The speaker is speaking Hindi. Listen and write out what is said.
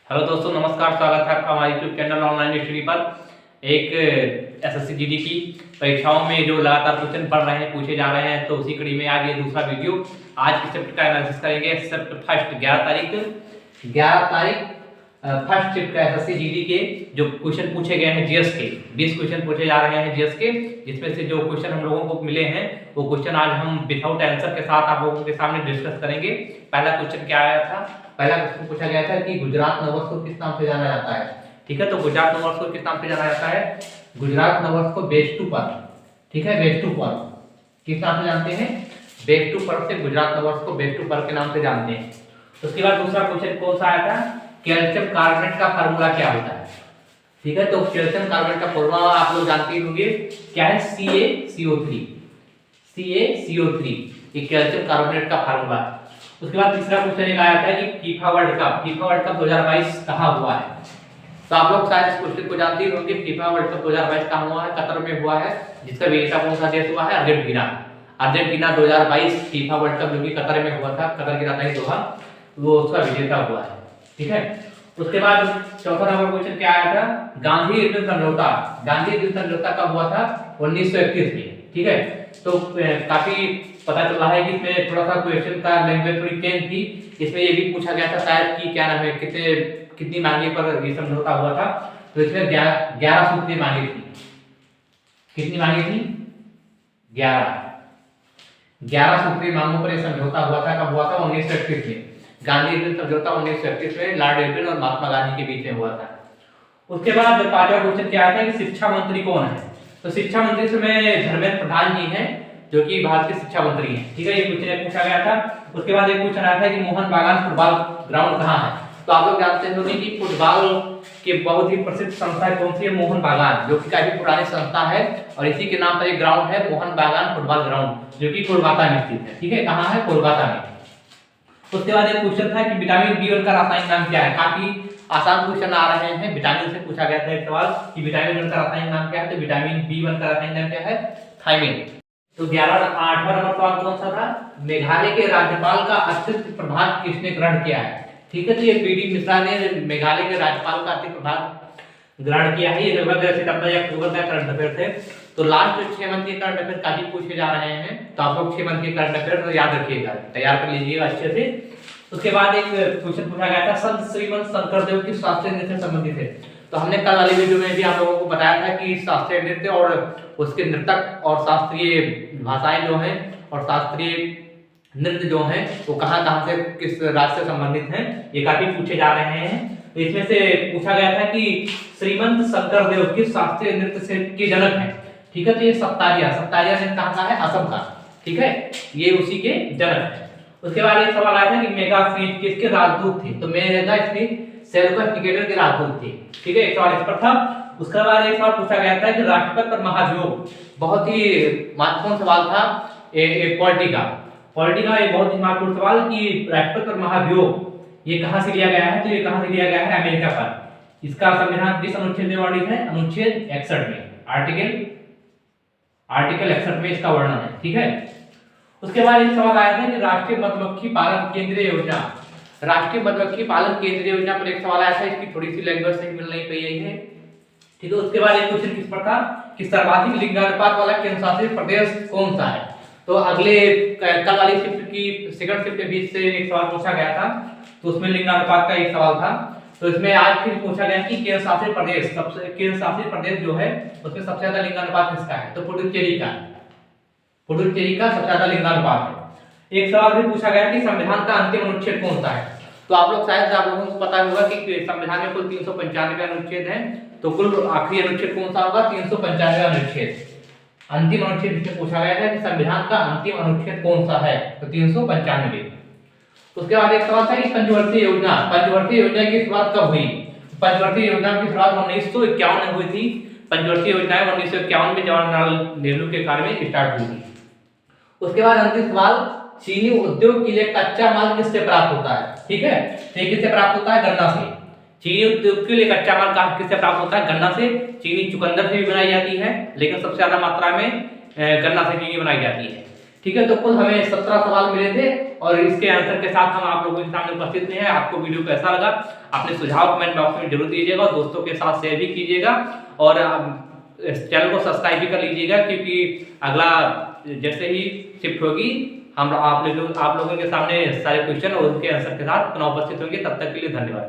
हेलो दोस्तों, नमस्कार। स्वागत है आपका हमारे यूट्यूब चैनल ऑनलाइन स्टडी पर। एक एसएससी जीडी की परीक्षाओं में जो लगातार क्वेश्चन पढ़ रहे हैं, पूछे जा रहे हैं, तो उसी कड़ी में आज ये दूसरा वीडियो। आज के शिफ्ट का एनालिसिस करेंगे। शिफ्ट फर्स्ट 11 तारीख फर्स्ट शिफ्ट का एसएससी जीडी के जो क्वेश्चन पूछे गए हैं जीएस के 20 क्वेश्चन पूछे जा रहे हैं जीएस के, जिसमें से जो क्वेश्चन हम लोगों को मिले हैं वो क्वेश्चन आज हम विदाउट आंसर के साथ आप लोगों के सामने डिस्कस करेंगे। पहला क्वेश्चन क्या आया था? पहला क्वेश्चन पूछा गया था कि गुजरात नववर्ष को किस नाम से जाना जाता है। ठीक है, तो गुजरात नववर्ष को किस नाम से जाना जाता है? गुजरात नववर्ष को बेस्टू पर्व, ठीक है, बेस्टू पर्व किस नाम से जानते हैं? बेस्टू पर्व से गुजरात नववर्ष को बेस्टू पर्व के नाम से जानते हैं। उसके बाद दूसरा क्वेश्चन कौन सा आया था? कैल्शियम कार्बोनेट का फार्मूला क्या होता है? ठीक है, तो कैल्शियम कार्बोनेट का फार्मूला आप लोग जानते ही होंगे, क्या है? CaCO3। CaCO3 ये कैल्शियम कार्बोनेट का फार्मूला। उसके बाद तीसरा क्वेश्चन एक आया था कि फीफा वर्ल्ड कप 2022 कहाँ हुआ है। तो आप लोग शायद इस क्वेश्चन को जानते ही होंगे। फीफा वर्ल्ड कप 2022 कहाँ हुआ है? कतर में हुआ है, जिसका विजेता कौन सा देश हुआ है? अर्जेंटीना 2022 फीफा वर्ल्ड कप जो कि कतर में हुआ था, कतर की राजधानी दोहा, वो उसका विजेता हुआ है। ठीक है, उसके बाद चौथा नंबर क्वेश्चन क्या आया था? गांधी इरविन समझौता कब हुआ था? 1931 में। ठीक है, तो काफी पता चल रहा है कि इसमें थोड़ा सा क्वेश्चन का लैंग्वेज थोड़ी चेंज थी। इसमें ये भी पूछा गया था शायद कि क्या नाम है, कितनी मांगे पर ये समझौता हुआ था। तो इसमें 11 सूत्रीय मांगे थी। कितनी मांगे थी? 11 सूत्रीय मांगों पर यह समझौता हुआ था। कब हुआ था? 1931 में। गांधी इरविन समझौता 1931 में लॉर्ड इरविन और महात्मा गांधी के बीच में हुआ था। उसके बाद पांचवा क्वेश्चन क्या आता है कि शिक्षा मंत्री कौन है? तो शिक्षा मंत्री में धर्मेंद्र प्रधान जी हैं, जो कि भारत के शिक्षा मंत्री हैं। ठीक है, ये क्वेश्चन पूछा गया था। उसके बाद एक क्वेश्चन आया था कि मोहन बागान फुटबॉल ग्राउंड कहाँ है। तो आप लोग जानते होंगे कि फुटबॉल के बहुत ही प्रसिद्ध संस्था कौन सी है? मोहन बागान, जो कि काफी पुरानी संस्था है और इसी के नाम पर एक ग्राउंड है, मोहन बागान फुटबॉल ग्राउंड, जो कि कोलकाता में स्थित है। ठीक है, कहाँ है? कोलकाता में। उसके बाद एक क्वेश्चन था कि विटामिन B1 का रासायनिक नाम क्या है। काफी आसान क्वेश्चन आ रहे हैं। विटामिन से पूछा गया था एक सवाल कि विटामिन B1 का रासायनिक नाम क्या है, तो विटामिन B1 का रासायनिक नाम क्या है? थायमिन। तो 8वां नंबर सवाल कौन सा था? मेघालय के राज्यपाल का अतिथि प्रभार किसने ग्रहण किया है। ठीक है, तो ये पीडी मिश्रा ने मेघालय के राज्यपाल का अतिथि प्रभार ग्रहण किया है। ये लगभग सितंबर या अक्टूबर का करंट अफेयर थे। तो लास्ट 6 मंथ के करंट अफेयर काफी पूछे जा रहे हैं, तो आप लोग 6 मंथ के करंट अफेयर याद रखिएगा, तैयार कर लीजिएगा अच्छे से। उसके बाद एक क्वेश्चन पूछा गया था संत श्रीमंत शंकरदेव की शास्त्रीय नृत्य से संबंधित है। तो हमने कल वाली वीडियो में भी आप लोगों को बताया था कि शास्त्रीय नृत्य और उसके नृतक और शास्त्रीय भाषाएं जो हैं और शास्त्रीय नृत्य जो हैं वो कहाँ से किस राज्य से संबंधित हैं, ये काफी पूछे जा रहे हैं। तो इसमें से पूछा गया था कि श्रीमंत शंकरदेव किस शास्त्रीय नृत्य से के जनक हैं। ठीक है, तो ये सप्तारिया नृत्य कहाँ का है? असम का। ठीक है, ये उसी के जनक है। उसके बाद एक सवाल आया था कि मेगा स्मिथ किसके राजदूत थे। तो मेगा स्मिथ सेल्यूकस निकेटर के राजदूत थे। ठीक है, एक सवाल इस पर था। उसके बाद एक सवाल पूछा गया था कि राष्ट्रपति पर महाभियोग, बहुत ही महत्वपूर्ण सवाल था, पॉलिटी का एक बहुत ही महत्वपूर्ण सवाल कि राष्ट्रपति पर महाभियोग ये कहां से लिया गया है। तो ये कहां से लिया गया है? अमेरिका पर। इसका संविधान किस अनुच्छेद में वर्णित है? अनुच्छेद 61 में, आर्टिकल 61 में इसका वर्णन है। ठीक है, उसके बाद एक सवाल आया था कि राष्ट्रीय मधुमक्खी पालन केंद्रीय योजना पर एक सवाल आया था। इसकी थोड़ी सी लैंग्वेज सही मिल नहीं पाई है। ठीक है, उसके बाद एक क्वेश्चन किस पर था कि सर्वाधिक लिंगानुपात वाला केंद्र शासित प्रदेश कौन सा है। तो अगले कल वाली शिफ्ट की सेकंड शिफ्ट के बीच से एक सवाल पूछा गया था, तो उसमें लिंगानुपात का एक सवाल था। तो इसमें आज फिर पूछा गया कि केंद्र शासित प्रदेश जो है उसमें सबसे ज्यादा लिंगानुपात किसका है। तो पुडुचेरी का सबसे ज्यादा लिंगानुपात है। एक सवाल भी पूछा गया कि संविधान का अंतिम अनुच्छेद कौन सा है। तो आप लोगों को पता होगा कि संविधान में कुल 395 अनुच्छेद हैं, तो कुल आखिरी अनुच्छेद कौन सा होगा? 395 अनुच्छेद। अंतिम अनुच्छेद इसमें पूछा गया है कि संविधान का अंतिम अनुच्छेद कौन सा है, तो 395। उसके बाद एक सवाल था कि पंचवर्षीय योजना की शुरुआत कब हुई। पंचवर्षीय योजना की शुरुआत 1951 में हुई थी। पंचवर्षीय योजना 1951 में जवाहरलाल नेहरू के काल में स्टार्ट हुई थी। उसके बाद अंतिम सवाल, चीनी उद्योग के लिए कच्चा माल किससे प्राप्त होता है। ठीक है, तो किससे प्राप्त होता है? गन्ना से। चीनी उद्योग के लिए कच्चा माल किससे प्राप्त होता है? गन्ना से। चीनी चुकंदर से भी बनाई जाती है, लेकिन सबसे ज्यादा मात्रा में गन्ना से चीनी बनाई जाती है। ठीक है, तो कुल हमें 17 सवाल मिले थे और इसके आंसर के साथ हम आप लोगों के सामने उपस्थित हैं। आपको वीडियो कैसा लगा अपने सुझाव कमेंट बॉक्स में जरूर दीजिएगा और दोस्तों के साथ शेयर भी कीजिएगा और इस चैनल को सब्सक्राइब भी कर लीजिएगा, क्योंकि अगला जैसे ही शिफ्ट होगी हम आप लोगों के सामने सारे क्वेश्चन और उनके आंसर के साथ पुनः उपस्थित होंगे। तब तक के लिए धन्यवाद।